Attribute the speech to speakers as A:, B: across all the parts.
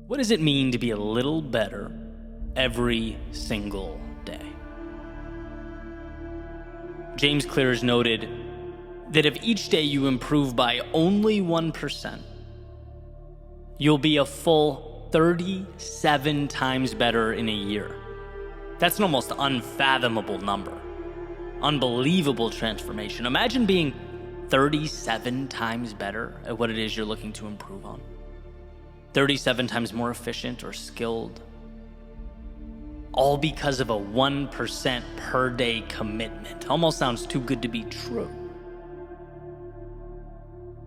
A: What does it mean to be a little better every single day? James Clear has noted that if each day you improve by only 1%, you'll be a full 37 times better in a year. That's an almost unfathomable number. Unbelievable transformation. Imagine being 37 times better at what it is you're looking to improve on. 37 times more efficient or skilled. All because of a 1% per day commitment. Almost sounds too good to be true.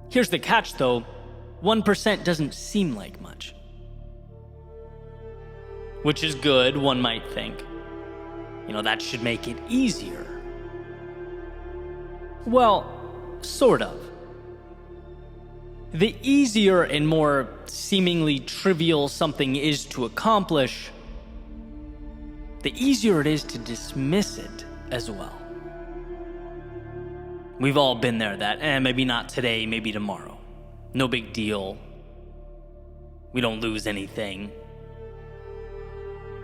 A: Here's the catch though, 1% doesn't seem like much. Which is good, one might think. That should make it easier. Well, sort of. The easier and more seemingly trivial something is to accomplish, the easier it is to dismiss it as well. We've all been there that, maybe not today, maybe tomorrow. No big deal. We don't lose anything.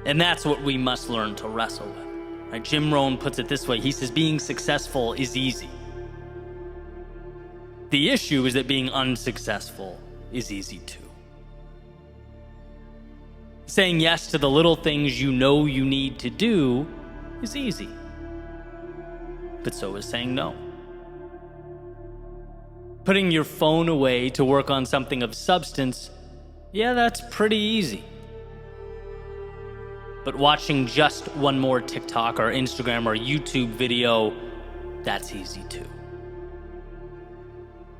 A: And that's what we must learn to wrestle with. Right? Jim Rohn puts it this way. He says, being successful is easy. The issue is that being unsuccessful is easy too. Saying yes to the little things you know you need to do is easy. But so is saying no. Putting your phone away to work on something of substance, yeah, that's pretty easy. But watching just one more TikTok or Instagram or YouTube video, that's easy too.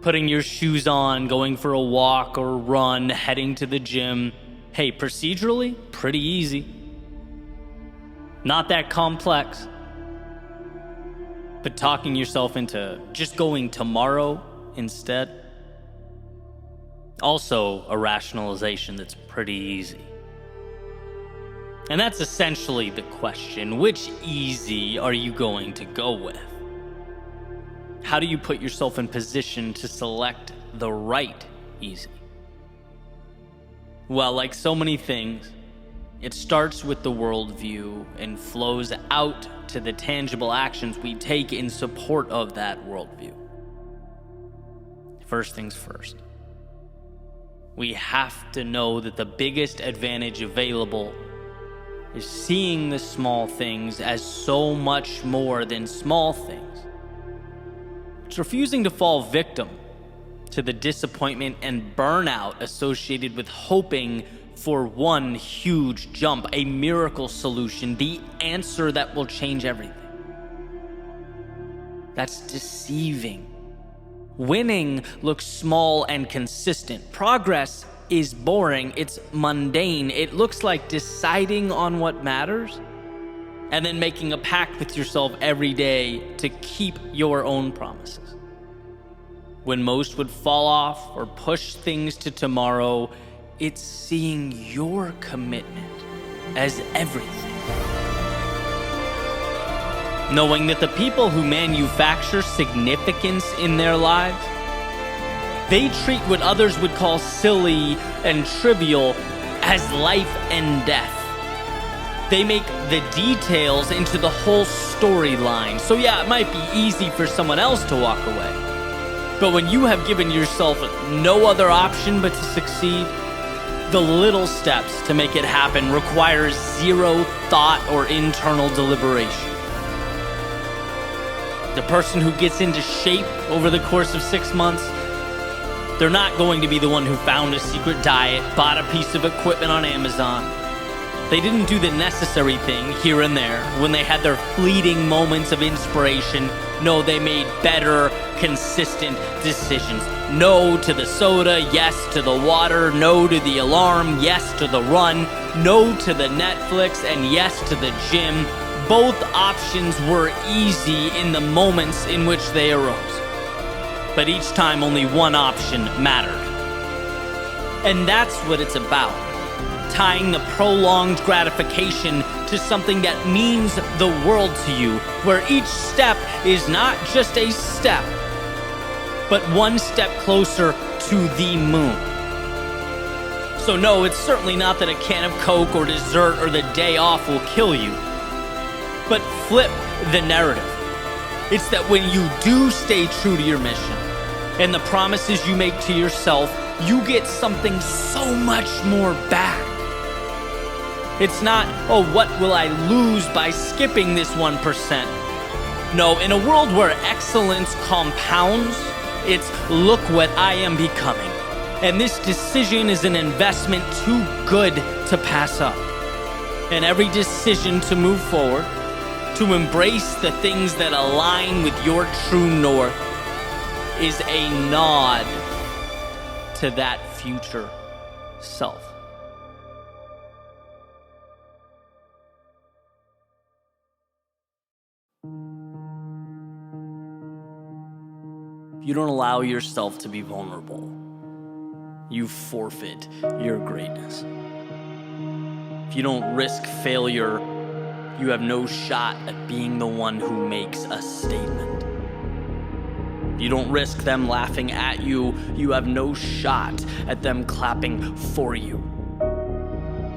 A: Putting your shoes on, going for a walk or run, heading to the gym, hey, procedurally, pretty easy. Not that complex. But talking yourself into just going tomorrow instead, also a rationalization that's pretty easy. And that's essentially the question. Which easy are you going to go with? How do you put yourself in position to select the right easy? Well, like so many things, it starts with the worldview and flows out to the tangible actions we take in support of that worldview. First things first. We have to know that the biggest advantage available is seeing the small things as so much more than small things. It's refusing to fall victim to the disappointment and burnout associated with hoping for one huge jump, a miracle solution, the answer that will change everything. That's deceiving. Winning looks small and consistent. Progress is boring, it's mundane. It looks like deciding on what matters and then making a pact with yourself every day to keep your own promises. When most would fall off or push things to tomorrow, it's seeing your commitment as everything. Knowing that the people who manufacture significance in their lives, they treat what others would call silly and trivial as life and death. They make the details into the whole storyline. So yeah, it might be easy for someone else to walk away. But when you have given yourself no other option but to succeed, the little steps to make it happen requires zero thought or internal deliberation. The person who gets into shape over the course of 6 months, they're not going to be the one who found a secret diet, bought a piece of equipment on Amazon. They didn't do the necessary thing here and there when they had their fleeting moments of inspiration. No, they made better, consistent decisions. No to the soda, yes to the water, no to the alarm, yes to the run, no to the Netflix, and yes to the gym. Both options were easy in the moments in which they arose. But each time only one option mattered. And that's what it's about. Tying the prolonged gratification to something that means the world to you, where each step is not just a step, but one step closer to the moon. So no, it's certainly not that a can of Coke or dessert or the day off will kill you. But flip the narrative. It's that when you do stay true to your mission and the promises you make to yourself, you get something so much more back. It's not, oh, what will I lose by skipping this 1%? No, in a world where excellence compounds, it's look what I am becoming. And this decision is an investment too good to pass up. And every decision to move forward, to embrace the things that align with your true north, is a nod to that future self. If you don't allow yourself to be vulnerable, you forfeit your greatness. If you don't risk failure, you have no shot at being the one who makes a statement. If you don't risk them laughing at you, you have no shot at them clapping for you.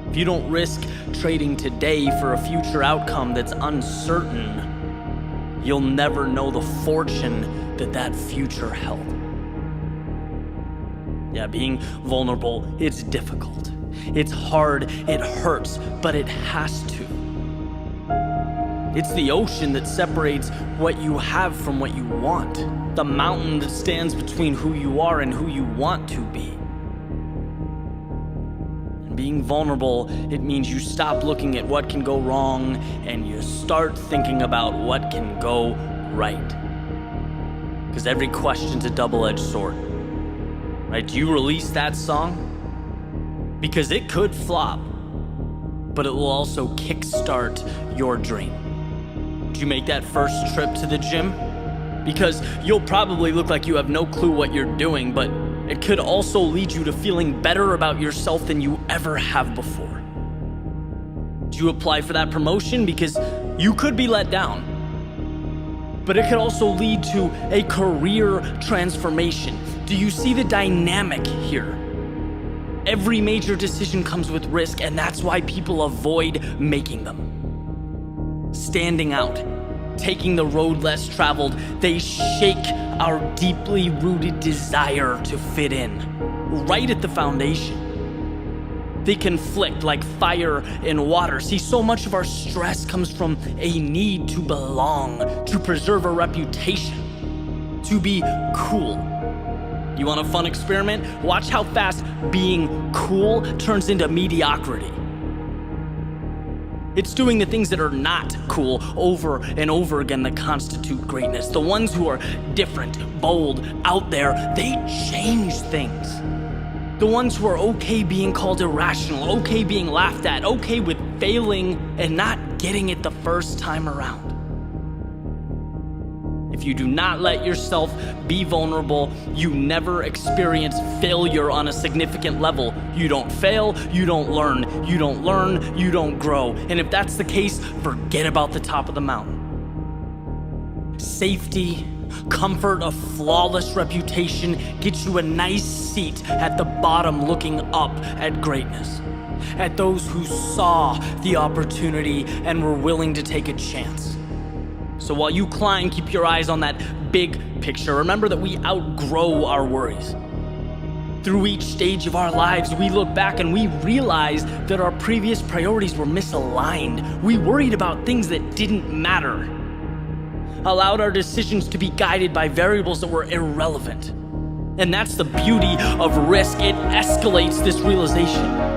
A: If you don't risk trading today for a future outcome that's uncertain, you'll never know the fortune that that future held. Yeah, being vulnerable, it's difficult. It's hard, it hurts, but it has to. It's the ocean that separates what you have from what you want. The mountain that stands between who you are and who you want to be. And being vulnerable, it means you stop looking at what can go wrong and you start thinking about what can go right. Because every question's a double-edged sword. Right? Do you release that song? Because it could flop, but it will also kickstart your dream. Do you make that first trip to the gym? Because you'll probably look like you have no clue what you're doing, but it could also lead you to feeling better about yourself than you ever have before. Do you apply for that promotion? Because you could be let down. But it could also lead to a career transformation. Do you see the dynamic here? Every major decision comes with risk, and that's why people avoid making them. Standing out, taking the road less traveled, they shake our deeply rooted desire to fit in, right at the foundation. They conflict like fire and water. See, so much of our stress comes from a need to belong, to preserve a reputation, to be cool. You want a fun experiment? Watch how fast being cool turns into mediocrity. It's doing the things that are not cool over and over again that constitute greatness. The ones who are different, bold, out there, they change things. The ones who are okay being called irrational, okay being laughed at, okay with failing and not getting it the first time around. If you do not let yourself be vulnerable, you never experience failure on a significant level. You don't fail, you don't learn. You don't learn, you don't grow. And if that's the case, forget about the top of the mountain. Safety, comfort, a flawless reputation gets you a nice seat at the bottom looking up at greatness. At those who saw the opportunity and were willing to take a chance. So while you climb, keep your eyes on that big picture. Remember that we outgrow our worries. Through each stage of our lives, we look back and we realize that our previous priorities were misaligned. We worried about things that didn't matter. Allowed our decisions to be guided by variables that were irrelevant. And that's the beauty of risk. It escalates this realization.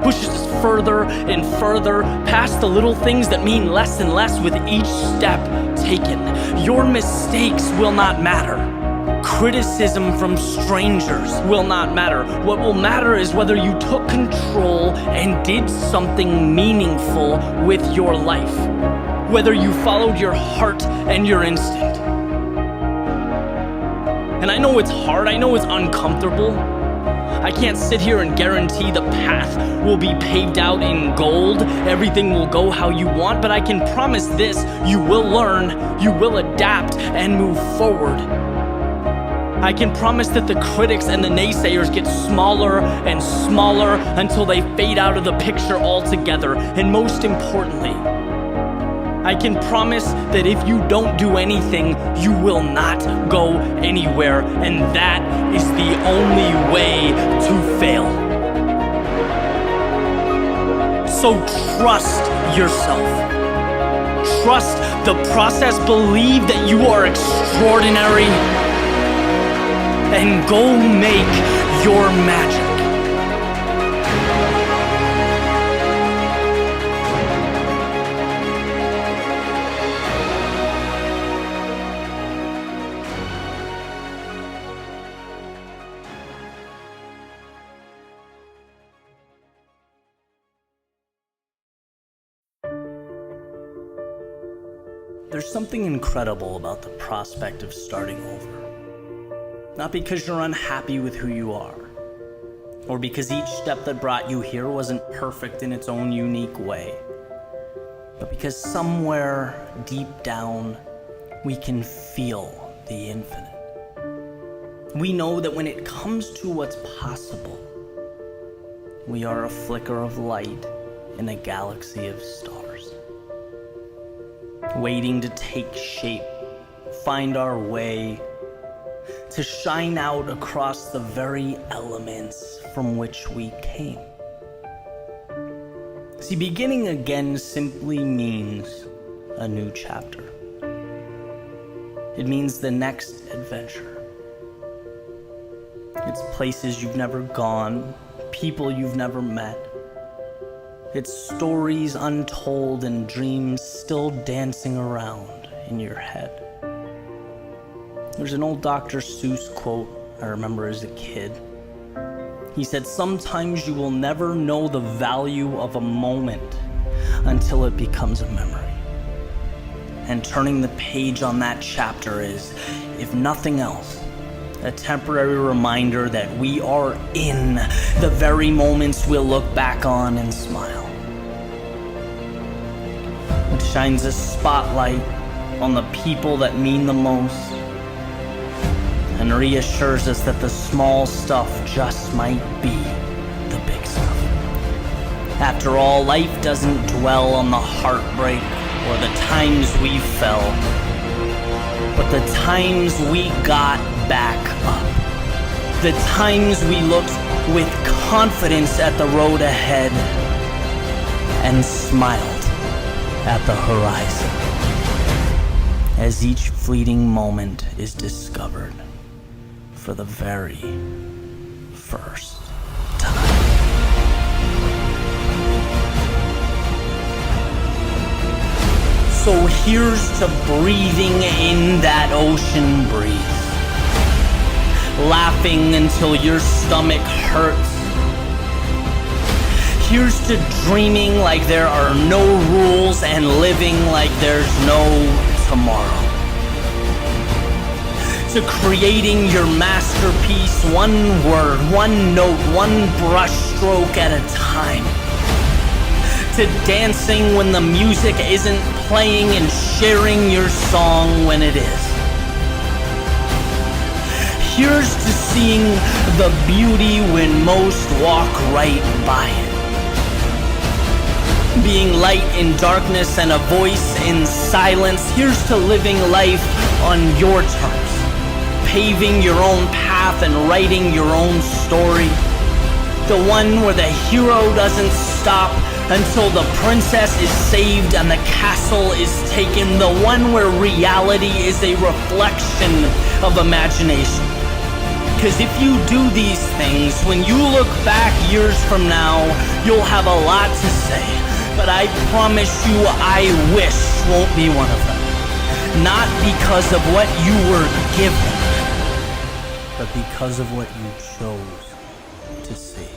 A: Pushes us further and further past the little things that mean less and less with each step taken. Your mistakes will not matter. Criticism from strangers will not matter. What will matter is whether you took control and did something meaningful with your life. Whether you followed your heart and your instinct. And I know it's hard, I know it's uncomfortable. I can't sit here and guarantee the path will be paved out in gold. Everything will go how you want, but I can promise this, you will learn, you will adapt and move forward. I can promise that the critics and the naysayers get smaller and smaller until they fade out of the picture altogether. And most importantly, I can promise that if you don't do anything, you will not go anywhere. And that is the only way to fail. So trust yourself. Trust the process. Believe that you are extraordinary. And go make your magic. There's something incredible about the prospect of starting over. Not because you're unhappy with who you are, or because each step that brought you here wasn't perfect in its own unique way, but because somewhere deep down, we can feel the infinite. We know that when it comes to what's possible, we are a flicker of light in a galaxy of stars, waiting to take shape, find our way, to shine out across the very elements from which we came. See, beginning again simply means a new chapter. It means the next adventure. It's places you've never gone, people you've never met. It's stories untold and dreams still dancing around in your head. There's an old Dr. Seuss quote I remember as a kid. He said, "Sometimes you will never know the value of a moment until it becomes a memory." And turning the page on that chapter is, if nothing else, a temporary reminder that we are in the very moments we'll look back on and smile. It shines a spotlight on the people that mean the most, and reassures us that the small stuff just might be the big stuff. After all, life doesn't dwell on the heartbreak or the times we fell, but the times we got back up. The times we looked with confidence at the road ahead and smiled at the horizon as each fleeting moment is discovered for the very first time. So here's to breathing in that ocean breeze, laughing until your stomach hurts. Here's to dreaming like there are no rules and living like there's no tomorrow. To creating your masterpiece, one word, one note, one brush stroke at a time. To dancing when the music isn't playing and sharing your song when it is. Here's to seeing the beauty when most walk right by it. Being light in darkness and a voice in silence. Here's to living life on your terms. Paving your own path and writing your own story. The one where the hero doesn't stop until the princess is saved and the castle is taken. The one where reality is a reflection of imagination. Because if you do these things, when you look back years from now, you'll have a lot to say. But I promise you, I wish won't be one of them. Not because of what you were given, but because of what you chose to see.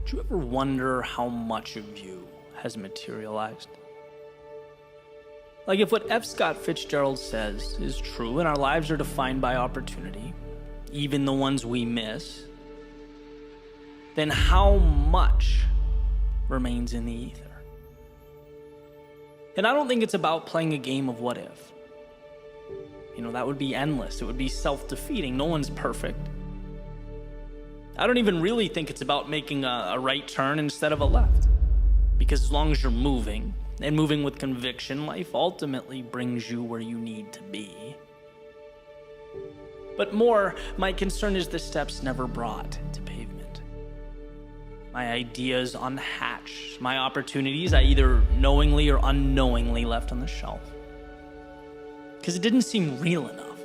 A: Do you ever wonder how much of you has materialized? Like, if what F. Scott Fitzgerald says is true and our lives are defined by opportunity, even the ones we miss, then how much remains in the ether? And I don't think it's about playing a game of what if. That would be endless. It would be self-defeating. No one's perfect. I don't even really think it's about making a right turn instead of a left. Because as long as you're moving, and moving with conviction, life ultimately brings you where you need to be. But more, my concern is the steps never brought to pavement. My ideas unhatched, my opportunities I either knowingly or unknowingly left on the shelf. Because it didn't seem real enough.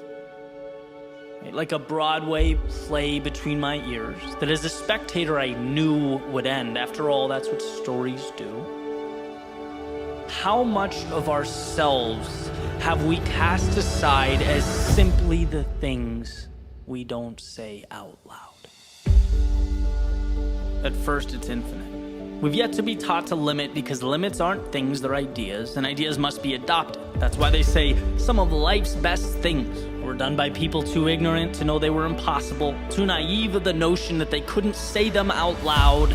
A: Like a Broadway play between my ears that as a spectator I knew would end. After all, that's what stories do. How much of ourselves have we cast aside as simply the things we don't say out loud? At first, it's infinite. We've yet to be taught to limit because limits aren't things, they're ideas, and ideas must be adopted. That's why they say some of life's best things were done by people too ignorant to know they were impossible, too naive of the notion that they couldn't say them out loud.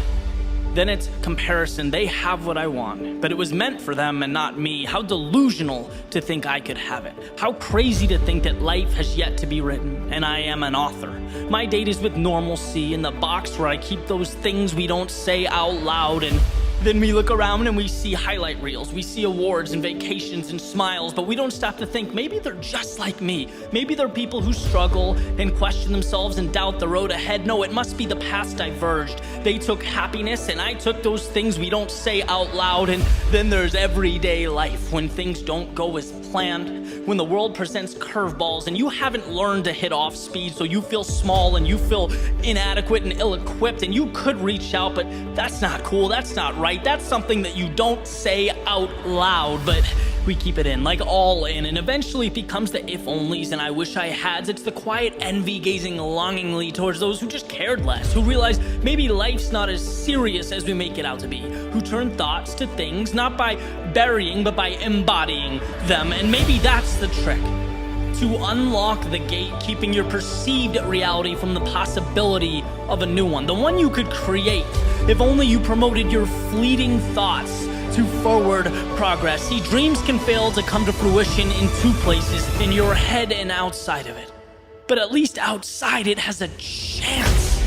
A: Then it's comparison. They have what I want, but it was meant for them and not me. How delusional to think I could have it. How crazy to think that life has yet to be written, and I am an author. My date is with normalcy in the box where I keep those things we don't say out loud, and then we look around and we see highlight reels, we see awards and vacations and smiles, but we don't stop to think maybe they're just like me. Maybe they're people who struggle and question themselves and doubt the road ahead. No, it must be the paths diverged. They took happiness and I took those things we don't say out loud. And then there's everyday life when things don't go as planned, when the world presents curveballs and you haven't learned to hit off speed, so you feel small and you feel inadequate and ill-equipped, and you could reach out, but that's not cool, that's not right. That's something that you don't say out loud, but we keep it in, like all in, and eventually it becomes the if-onlys and I wish I hads. It's the quiet envy gazing longingly towards those who just cared less, who realize maybe life's not as serious as we make it out to be, who turn thoughts to things not by burying but by embodying them. And maybe that's the trick, to unlock the gate, keeping your perceived reality from the possibility of a new one, the one you could create if only you promoted your fleeting thoughts to forward progress. See, dreams can fail to come to fruition in two places, in your head and outside of it. But at least outside it has a chance.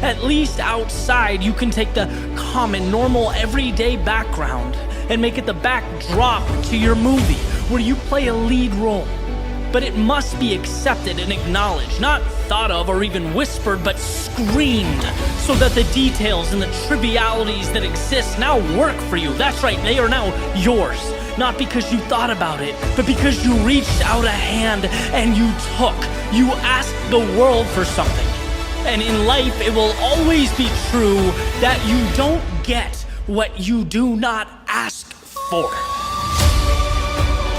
A: At least outside you can take the common, normal, everyday background and make it the backdrop to your movie, where you play a lead role. But it must be accepted and acknowledged, not thought of or even whispered, but screamed, so that the details and the trivialities that exist now work for you. That's right, they are now yours. Not because you thought about it, but because you reached out a hand and you took. You asked the world for something. And in life, it will always be true that you don't get what you do not ask for.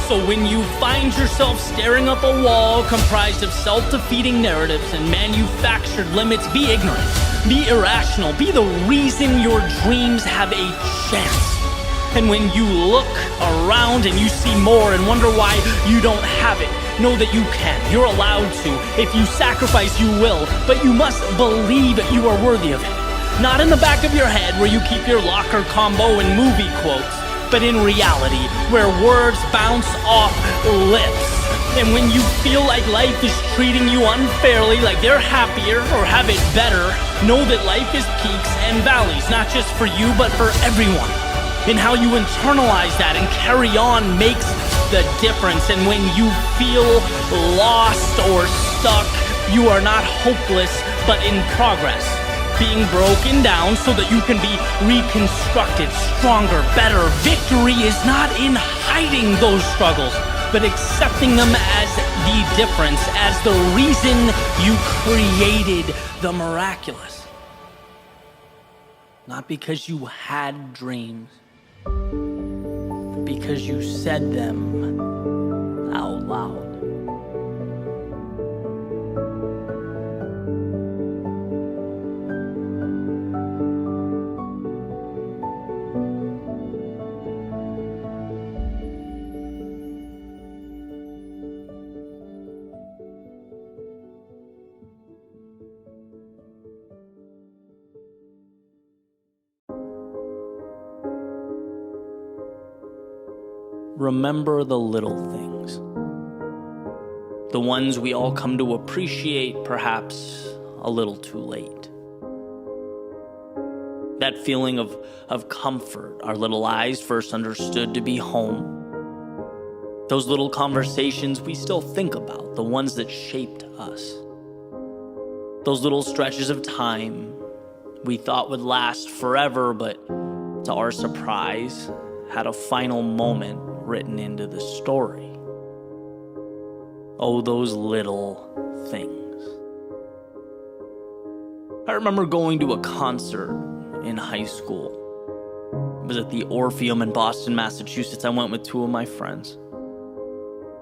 A: So when you find yourself staring up a wall comprised of self-defeating narratives and manufactured limits, be ignorant, be irrational, be the reason your dreams have a chance. And when you look around and you see more and wonder why you don't have it, know that you can. You're allowed to. If you sacrifice, you will, but you must believe you are worthy of it. Not in the back of your head where you keep your locker combo and movie quotes, but in reality, where words bounce off lips. And when you feel like life is treating you unfairly, like they're happier or have it better, know that life is peaks and valleys, not just for you, but for everyone. And how you internalize that and carry on makes the difference. And when you feel lost or stuck, you are not hopeless, but in progress, being broken down so that you can be reconstructed, stronger, better. Victory is not in hiding those struggles, but accepting them as the difference, as the reason you created the miraculous. Not because you had dreams, but because you said them out loud. remember the little things. The ones we all come to appreciate perhaps a little too late. That feeling of comfort our little eyes first understood to be home. Those little conversations we still think about, the ones that shaped us. Those little stretches of time we thought would last forever, but to our surprise, had a final moment written into the story. Oh, those little things. I remember going to a concert in high school. It was at the Orpheum in Boston, Massachusetts. I went with two of my friends.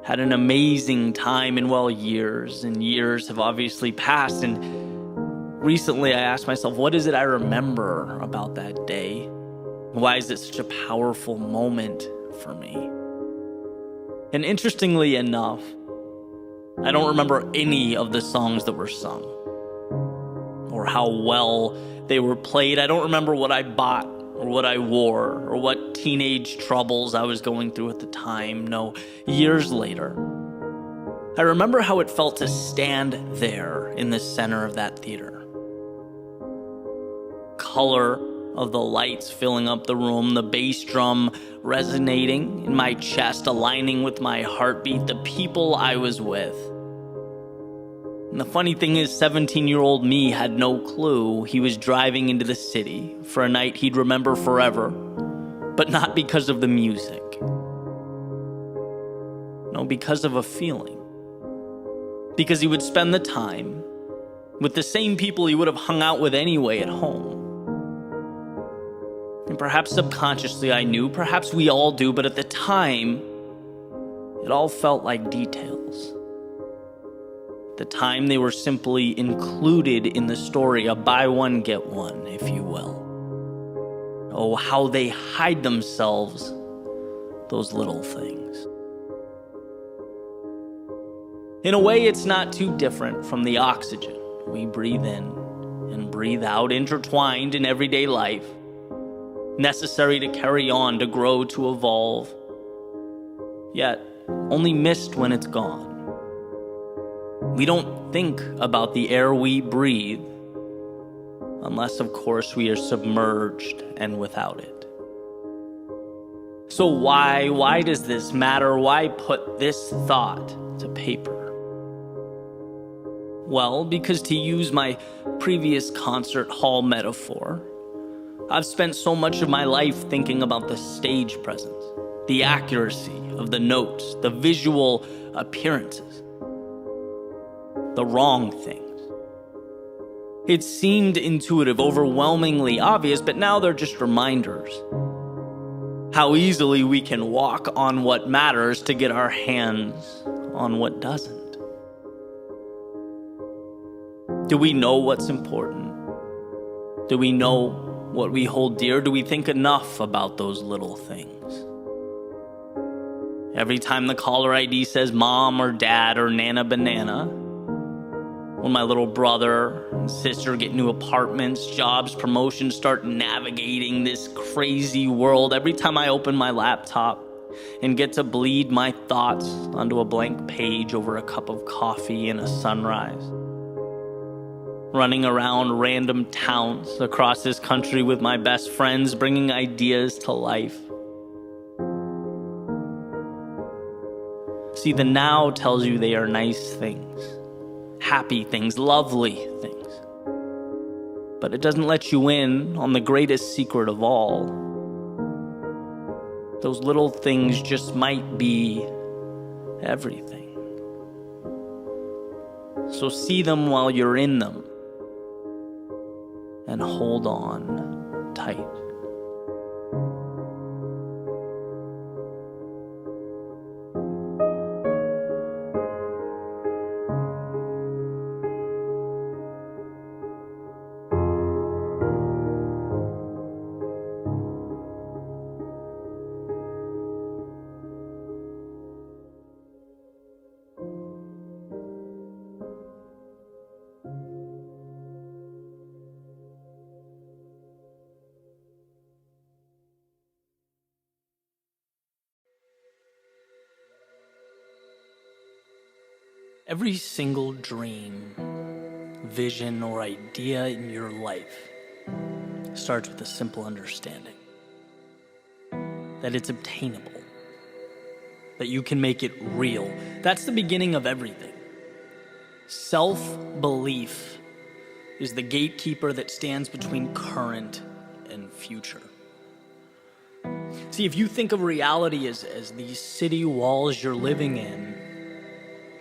A: Had an amazing time, and years and years have obviously passed, and recently I asked myself, what is it I remember about that day? Why is it such a powerful moment for me? And interestingly enough, I don't remember any of the songs that were sung or how well they were played. I don't remember what I bought or what I wore or what teenage troubles I was going through at the time. No, years later, I remember how it felt to stand there in the center of that theater. Color of the lights filling up the room, the bass drum resonating in my chest, aligning with my heartbeat, the people I was with. And the funny thing is, 17-year-old me had no clue he was driving into the city for a night he'd remember forever, but not because of the music. No, because of a feeling. Because he would spend the time with the same people he would have hung out with anyway at home. And perhaps subconsciously I knew, perhaps we all do, but at the time, it all felt like details. At the time, they were simply included in the story, a buy one, get one, if you will. Oh, how they hide themselves, those little things. In a way, it's not too different from the oxygen we breathe in and breathe out, intertwined in everyday life, necessary to carry on, to grow, to evolve, yet only missed when it's gone. We don't think about the air we breathe unless, of course, we are submerged and without it. So why does this matter? Why put this thought to paper? Well, because to use my previous concert hall metaphor, I've spent so much of my life thinking about the stage presence, the accuracy of the notes, the visual appearances, the wrong things. It seemed intuitive, overwhelmingly obvious, but now they're just reminders. How easily we can walk on what matters to get our hands on what doesn't. Do we know what's important? Do we know what we hold dear? Do we think enough about those little things? Every time the caller ID says mom or dad or nana banana, when my little brother and sister get new apartments, jobs, promotions, start navigating this crazy world, every time I open my laptop and get to bleed my thoughts onto a blank page over a cup of coffee and a sunrise, running around random towns across this country with my best friends, bringing ideas to life. See, the now tells you they are nice things, happy things, lovely things. But it doesn't let you in on the greatest secret of all. Those little things just might be everything. So see them while you're in them and hold on tight. Every single dream, vision, or idea in your life starts with a simple understanding that it's obtainable, that you can make it real. That's the beginning of everything. Self-belief is the gatekeeper that stands between current and future. See, if you think of reality as these city walls you're living in,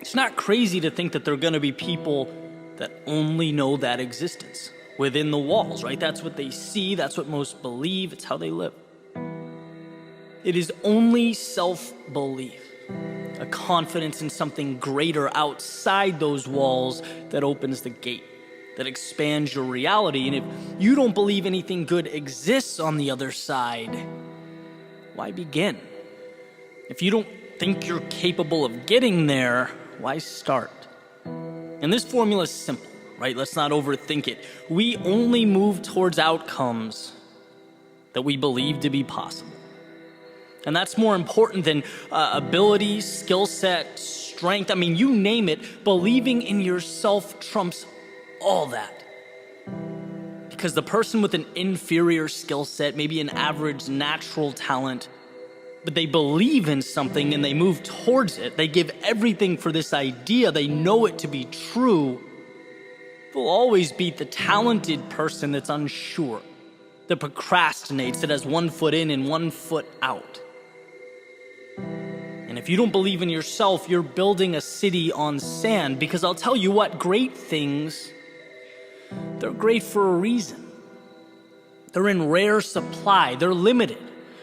A: it's not crazy to think that there are going to be people that only know that existence within the walls, right? That's what they see, that's what most believe, it's how they live. It is only self-belief, a confidence in something greater outside those walls, that opens the gate, that expands your reality. And if you don't believe anything good exists on the other side, why begin? If you don't think you're capable of getting there, why start? And this formula is simple, right? Let's not overthink it. We only move towards outcomes that we believe to be possible. And that's more important than ability, skill set, strength. I mean, you name it. Believing in yourself trumps all that. Because the person with an inferior skill set, maybe an average natural talent, but they believe in something and they move towards it. They give everything for this idea. They know it to be true. They'll always beat the talented person that's unsure, that procrastinates, that has one foot in and one foot out. And if you don't believe in yourself, you're building a city on sand. Because I'll tell you what, great things, they're great for a reason. They're in rare supply. They're limited,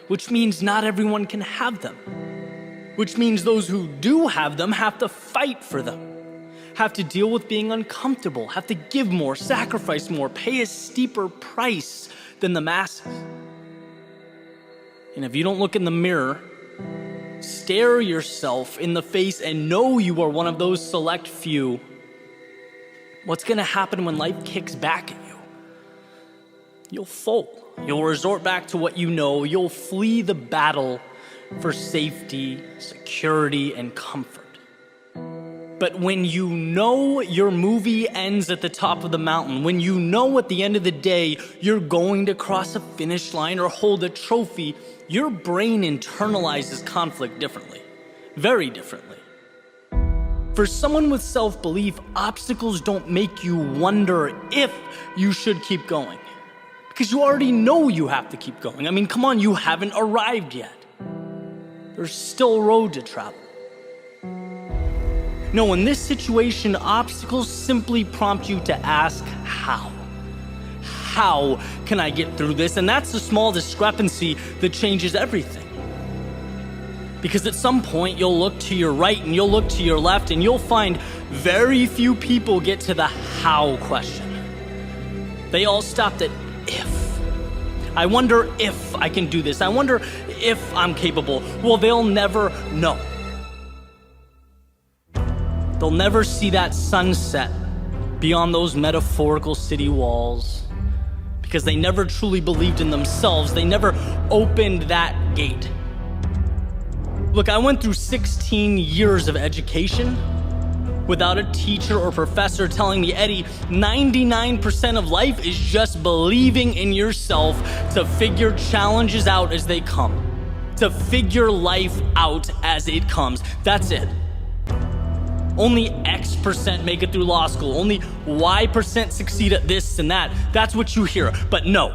A: which means not everyone can have them. Which means those who do have them have to fight for them, have to deal with being uncomfortable, have to give more, sacrifice more, pay a steeper price than the masses. And if you don't look in the mirror, stare yourself in the face and know you are one of those select few, what's going to happen when life kicks back at you? You'll fold. You'll resort back to what you know. You'll flee the battle for safety, security, and comfort. But when you know your movie ends at the top of the mountain, when you know at the end of the day you're going to cross a finish line or hold a trophy, your brain internalizes conflict differently, very differently. For someone with self-belief, obstacles don't make you wonder if you should keep going, because you already know you have to keep going. I mean, come on, you haven't arrived yet. There's still a road to travel. No, in this situation, obstacles simply prompt you to ask how. How can I get through this? And that's the small discrepancy that changes everything. Because at some point, you'll look to your right and you'll look to your left and you'll find very few people get to the how question. They all stopped at if. I wonder if I can do this. I wonder if I'm capable. Well, they'll never know. They'll never see that sunset beyond those metaphorical city walls because they never truly believed in themselves. They never opened that gate. Look, I went through 16 years of education without a teacher or professor telling me, Eddie, 99% of life is just believing in yourself to figure challenges out as they come, to figure life out as it comes. That's it. Only X% make it through law school. Only Y% succeed at this and that. That's what you hear. But no,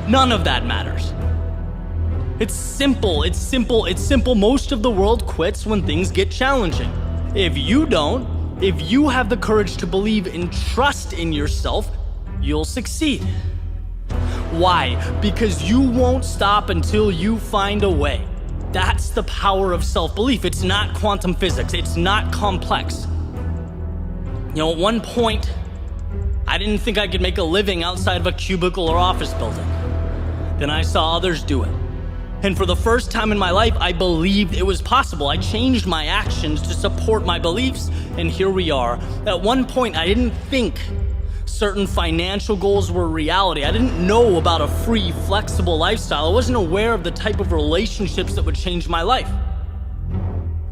A: none of that matters. It's simple. Most of the world quits when things get challenging. If you don't, if you have the courage to believe and trust in yourself, you'll succeed. Why? Because you won't stop until you find a way. That's the power of self-belief. It's not quantum physics. It's not complex. You know, at one point, I didn't think I could make a living outside of a cubicle or office building. Then I saw others do it. And for the first time in my life, I believed it was possible. I changed my actions to support my beliefs, and here we are. At one point, I didn't think certain financial goals were reality. I didn't know about a free, flexible lifestyle. I wasn't aware of the type of relationships that would change my life.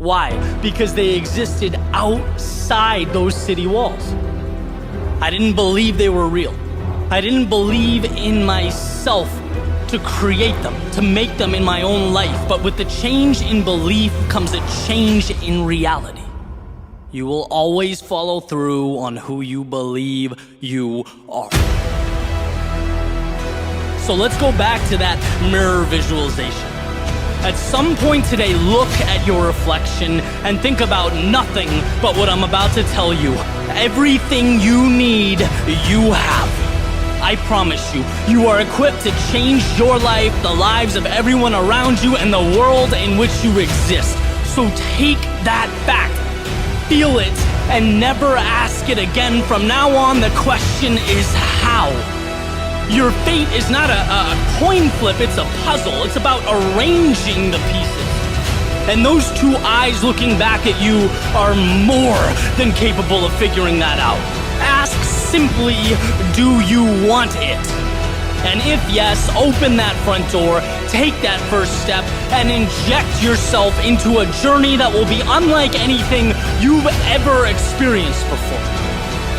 A: Why? Because they existed outside those city walls. I didn't believe they were real. I didn't believe in myself to create them, to make them in my own life. But with the change in belief comes a change in reality. You will always follow through on who you believe you are. So let's go back to that mirror visualization. At some point today, look at your reflection and think about nothing but what I'm about to tell you. Everything you need, you have. I promise you, you are equipped to change your life, the lives of everyone around you, and the world in which you exist. So take that fact, feel it, and never ask it again. From now on, the question is how. Your fate is not a coin flip, it's a puzzle. It's about arranging the pieces. And those two eyes looking back at you are more than capable of figuring that out. Ask simply, do you want it? And if yes, open that front door, take that first step, and inject yourself into a journey that will be unlike anything you've ever experienced before.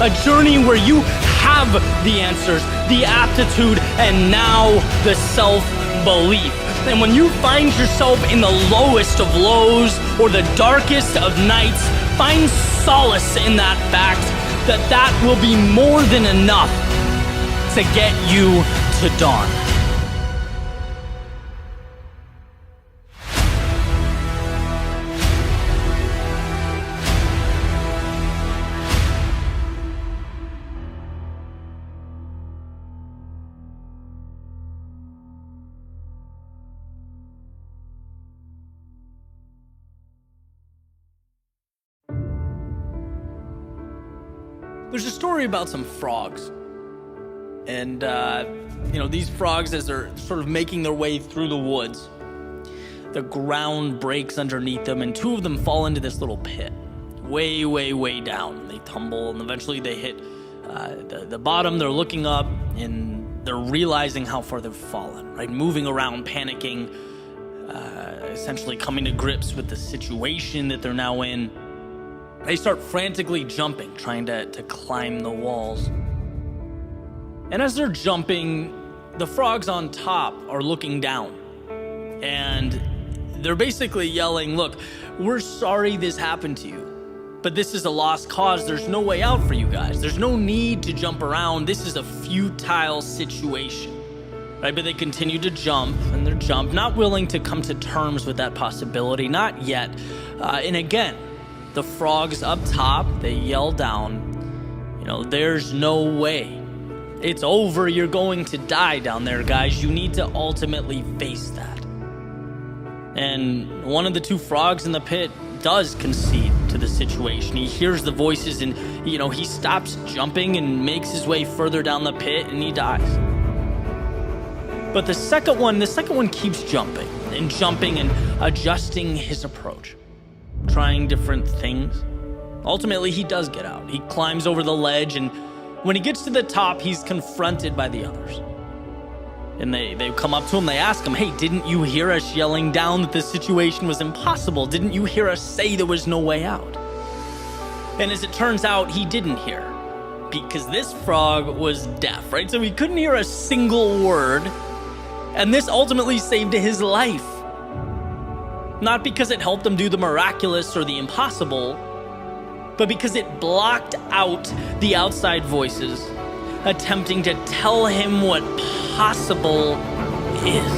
A: A journey where you have the answers, the aptitude, and now the self-belief. And when you find yourself in the lowest of lows or the darkest of nights, find solace in that fact that will be more than enough to get you to dawn. There's a story about some frogs. And, these frogs, as they're sort of making their way through the woods, the ground breaks underneath them, and two of them fall into this little pit. Way, way, way down. They tumble, and eventually they hit the bottom. They're looking up, and they're realizing how far they've fallen, right? Moving around, panicking, essentially coming to grips with the situation that they're now in. They start frantically jumping, trying to climb the walls. And as they're jumping, the frogs on top are looking down. And they're basically yelling, look, we're sorry this happened to you, but this is a lost cause. There's no way out for you guys. There's no need to jump around. This is a futile situation. Right? But they continue to jump, and they're not willing to come to terms with that possibility. Not yet. And again, the frogs up top, they yell down, there's no way. It's over. You're going to die down there, guys. You need to ultimately face that. And one of the two frogs in the pit does concede to the situation. He hears the voices and, he stops jumping and makes his way further down the pit, and he dies. But the second one keeps jumping and adjusting his approach, trying different things. Ultimately, he does get out. He climbs over the ledge, and when he gets to the top, he's confronted by the others. And they come up to him, they ask him, hey, didn't you hear us yelling down that the situation was impossible? Didn't you hear us say there was no way out? And as it turns out, he didn't hear, because this frog was deaf, right? So he couldn't hear a single word, and this ultimately saved his life. Not because it helped him do the miraculous or the impossible, but because it blocked out the outside voices attempting to tell him what possible is.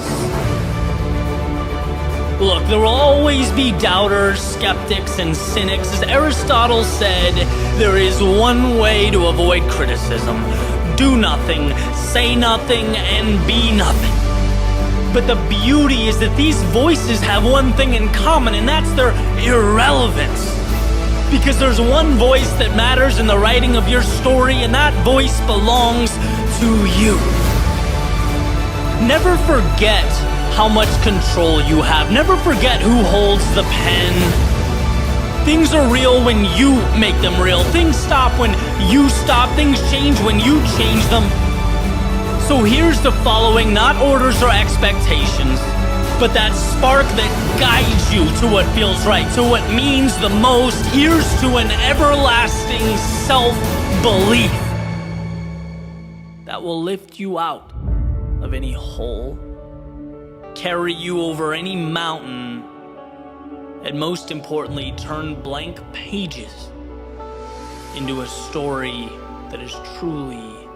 A: Look, there will always be doubters, skeptics, and cynics. As Aristotle said, there is one way to avoid criticism. Do nothing, say nothing, and be nothing. But the beauty is that these voices have one thing in common, and that's their irrelevance. Because there's one voice that matters in the writing of your story, and that voice belongs to you. Never forget how much control you have. Never forget who holds the pen. Things are real when you make them real. Things stop when you stop. Things change when you change them. So here's the following, not orders or expectations, but that spark that guides you to what feels right, to what means the most. Here's to an everlasting self-belief that will lift you out of any hole, carry you over any mountain, and most importantly, turn blank pages into a story that is truly